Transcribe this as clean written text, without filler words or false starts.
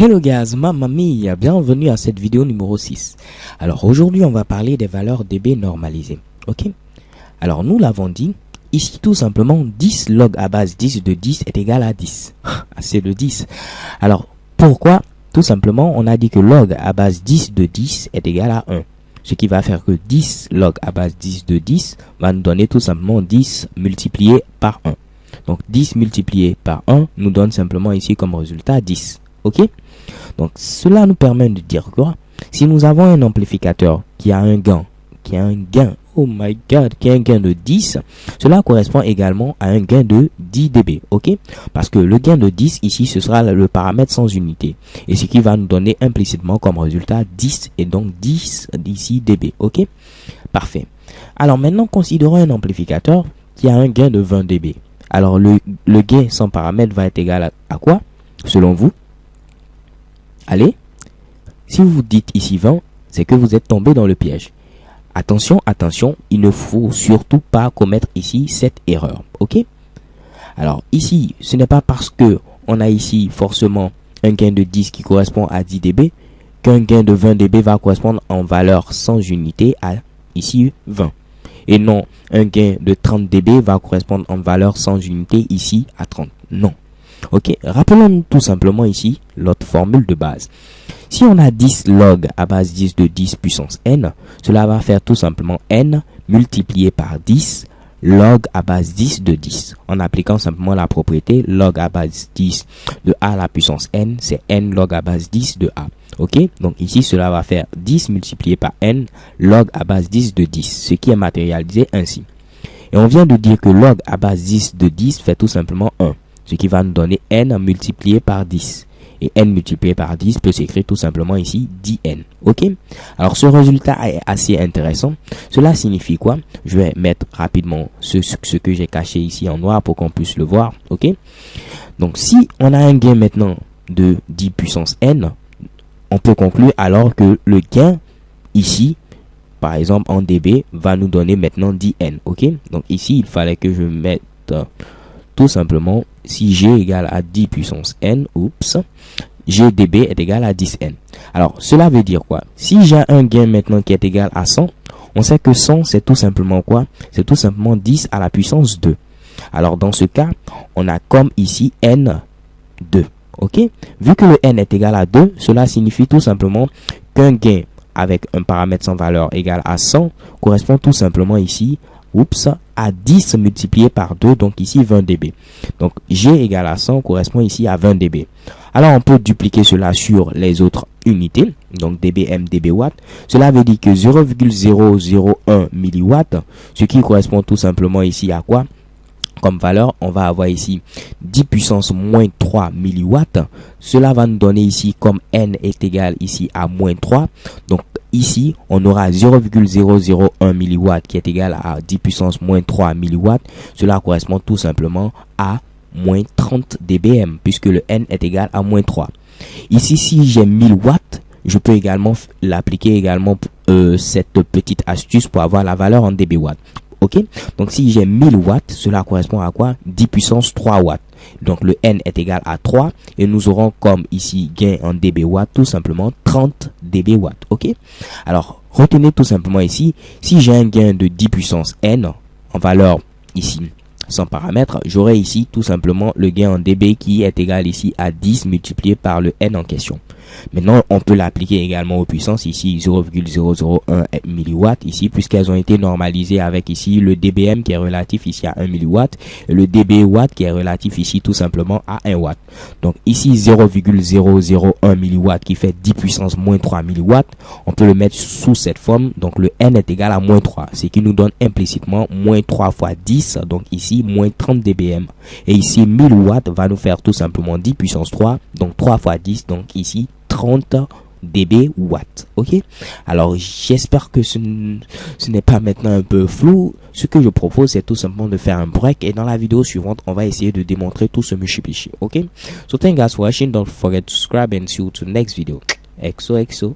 Hello guys, mamma mia, bienvenue à cette vidéo numéro 6. Alors aujourd'hui on va parler des valeurs dB normalisées, ok? Alors nous l'avons dit, ici tout simplement 10 log à base 10 de 10 est égal à 10. C'est le 10. Alors pourquoi? Tout simplement on a dit que log à base 10 de 10 est égal à 1. Ce qui va faire que 10 log à base 10 de 10 va nous donner tout simplement 10 multiplié par 1. Donc 10 multiplié par 1 nous donne simplement ici comme résultat 10. Ok, donc cela nous permet de dire quoi? Si nous avons un amplificateur qui a un gain, oh my god, qui a un gain de 10, cela correspond également à un gain de 10 dB, ok? Parce que le gain de 10 ici, ce sera le paramètre sans unité, et ce qui va nous donner implicitement comme résultat 10, et donc 10 d'ici dB, ok? Parfait. Alors maintenant, considérons un amplificateur qui a un gain de 20 dB. Alors le gain sans paramètre va être égal à quoi, selon vous? Allez, si vous dites ici 20, c'est que vous êtes tombé dans le piège. Attention, attention, il ne faut surtout pas commettre ici cette erreur, ok? Alors ici, ce n'est pas parce que on a ici forcément un gain de 10 qui correspond à 10 dB qu'un gain de 20 dB va correspondre en valeur sans unité à ici 20. Et non, un gain de 30 dB va correspondre en valeur sans unité ici à 30. Non. Ok, rappelons-nous tout simplement ici l'autre formule de base. Si on a 10 log à base 10 de 10 puissance n, cela va faire tout simplement n multiplié par 10 log à base 10 de 10. En appliquant simplement la propriété log à base 10 de a à la puissance n, c'est n log à base 10 de a. Ok, donc ici cela va faire 10 multiplié par n log à base 10 de 10, ce qui est matérialisé ainsi. Et on vient de dire que log à base 10 de 10 fait tout simplement 1. Ce qui va nous donner n multiplié par 10. Et n multiplié par 10 peut s'écrire tout simplement ici 10n. Ok? Alors ce résultat est assez intéressant. Cela signifie quoi? Je vais mettre rapidement ce que j'ai caché ici en noir pour qu'on puisse le voir. Ok? Donc si on a un gain maintenant de 10 puissance n, on peut conclure alors que le gain ici, par exemple en dB, va nous donner maintenant 10n. Ok? Donc ici il fallait que je mette tout simplement, si G égale à 10 puissance n, G dB est égal à 10n. Alors, cela veut dire quoi? Si j'ai un gain maintenant qui est égal à 100, on sait que 100, c'est tout simplement quoi? C'est tout simplement 10 à la puissance 2. Alors, dans ce cas, on a comme ici n 2. Ok? Vu que le n est égal à 2, cela signifie tout simplement qu'un gain avec un paramètre sans valeur égal à 100 correspond tout simplement ici à 10 multiplié par 2, donc ici 20 dB. Donc G égale à 100 correspond ici à 20 dB. Alors on peut dupliquer cela sur les autres unités, donc dBm, dBwatt. Cela veut dire que 0,001 milliwatt, ce qui correspond tout simplement ici à quoi? Comme valeur, on va avoir ici 10 puissance moins 3 milliwatts. Cela va nous donner ici comme n est égal ici à moins 3. Donc ici, on aura 0,001 milliwatts qui est égal à 10 puissance moins 3 milliwatts. Cela correspond tout simplement à moins 30 dBm puisque le n est égal à moins 3. Ici, si j'ai 1000 watts, je peux également l'appliquer également cette petite astuce pour avoir la valeur en dBwatt. Ok, donc si j'ai 1000 watts, cela correspond à quoi? 10 puissance 3 watts. Donc le n est égal à 3 et nous aurons comme ici gain en dBwatt tout simplement 30 dBwatt. Ok, alors retenez tout simplement ici, si j'ai un gain de 10 puissance n en valeur ici sans paramètre, j'aurai ici tout simplement le gain en dB qui est égal ici à 10 multiplié par le n en question. Maintenant, on peut l'appliquer également aux puissances ici 0,001 milliwatt ici puisqu'elles ont été normalisées avec ici le dBm qui est relatif ici à 1 milliwatt et le dBwatt qui est relatif ici tout simplement à 1 watt. Donc ici 0,001 milliwatt qui fait 10 puissance moins 3 milliwatt, on peut le mettre sous cette forme. Donc le n est égal à moins 3, ce qui nous donne implicitement moins 3 fois 10, donc ici moins 30 dBm. Et ici 1000 watts va nous faire tout simplement 10 puissance 3, donc 3 fois 10, donc ici 30 dB watt. Ok, alors j'espère que ce n'est pas maintenant un peu flou. Ce que je propose, c'est tout simplement de faire un break et dans la vidéo suivante on va essayer de démontrer tout ce multiplié. Ok, so thank you guys for watching, don't forget to subscribe and see you to the next video. XOXO.